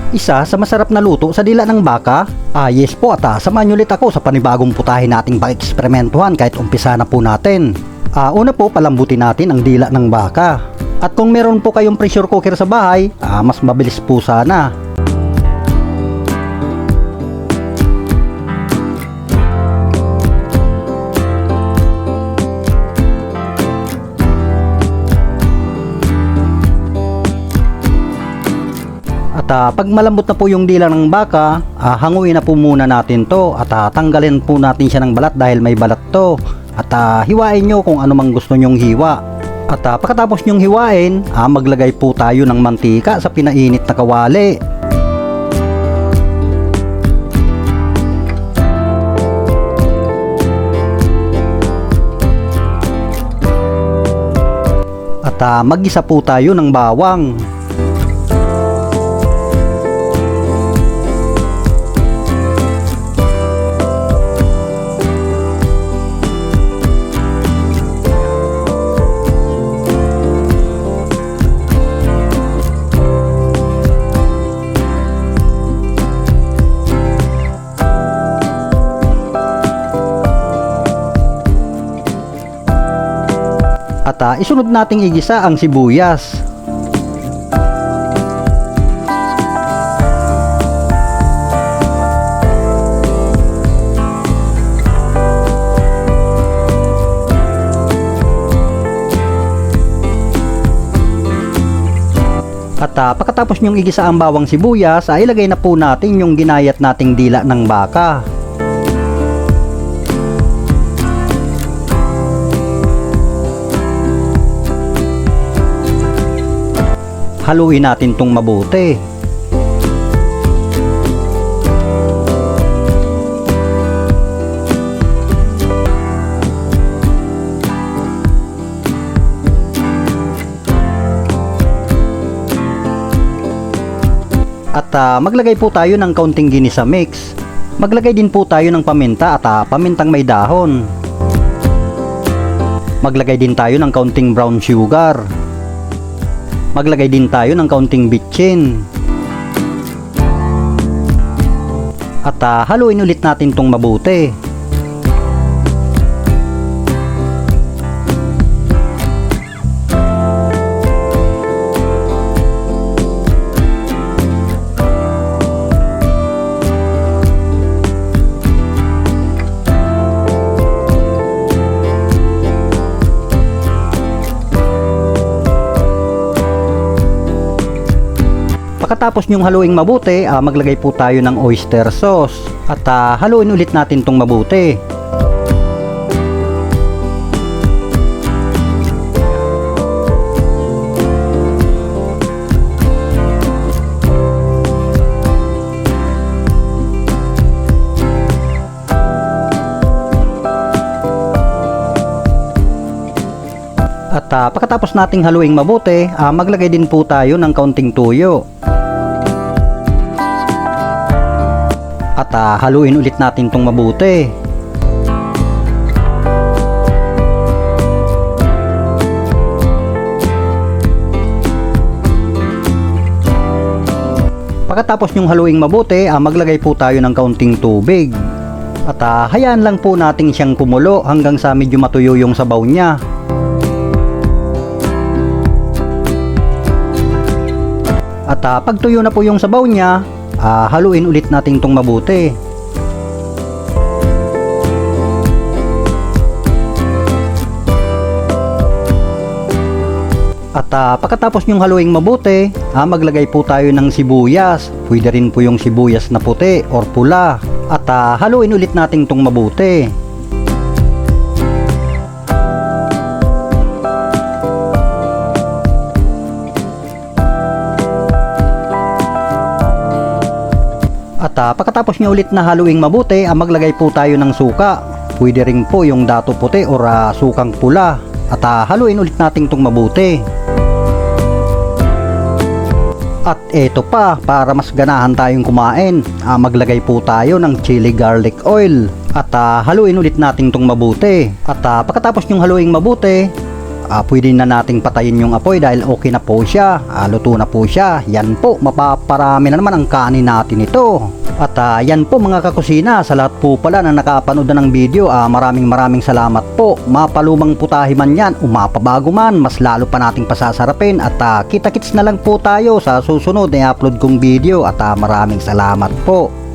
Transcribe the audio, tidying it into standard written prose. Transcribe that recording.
Isa sa masarap na luto sa dila ng baka? Yes po, at samahan nyo ulit ako sa panibagong putahe nating pang-eksperimentuhan kahit umpisa na po natin. Una po, palambutin natin ang dila ng baka. At kung meron po kayong pressure cooker sa bahay, mas mabilis po sana. At pag malambot na po yung dila ng baka, hanguin na po muna natin to at tanggalin po natin siya ng balat dahil may balat to. At hiwain nyo kung ano mang gusto nyong hiwa. At pagkatapos nyong hiwain, maglagay po tayo ng mantika sa pinainit na kawali. At mag-isa po tayo ng bawang. At isunod nating igisa ang sibuyas. At pagkatapos nyong igisa ang bawang sibuyas, ilagay na po natin yung ginayat nating dila ng baka. Haluin natin tong mabuti. At maglagay po tayo ng kaunting ginisa mix. Maglagay din po tayo ng paminta at pamintang may dahon. Maglagay din tayo ng kaunting brown sugar. Maglagay din tayo ng kaunting bitchin. At haluin ulit natin tong mabuti. Pagkatapos nyong haluing mabuti, maglagay po tayo ng oyster sauce. At haluin ulit natin tong mabuti. At pagkatapos nating haluing mabuti, maglagay din po tayo ng kaunting tuyo. At haluin ulit natin tong mabuti. Pagkatapos nyong haluing mabuti, maglagay po tayo ng kaunting tubig. At hayaan lang po natin siyang kumulo hanggang sa medyo matuyo yung sabaw niya. At pag tuyo na po yung sabaw niya, haluin ulit natin itong mabuti. At pagkatapos nyong haluing mabuti, maglagay po tayo ng sibuyas. Pwede rin po yung sibuyas na puti or pula. At haluin ulit natin itong mabuti. At pagkatapos nyo ulit na haluing mabuti, maglagay po tayo ng suka. Pwede rin po yung dato puti or sukang pula. At haluin ulit natin itong mabuti. At eto pa, para mas ganahan tayong kumain, maglagay po tayo ng chili garlic oil. At haluin ulit natin itong mabuti. At pagkatapos nyong haluing mabuti, pwede na nating patayin yung apoy dahil okay na po siya. Luto na po siya. Yan po, mapaparami na naman ang kanin natin ito. At yan po mga kakusina, sa lahat po pala na nakapanood na ng video, maraming salamat po. Mapalumang putahe man yan, mapabago man, mas lalo pa nating pasasarapin. At kita-kits na lang po tayo sa susunod na i-upload kong video. At maraming salamat po.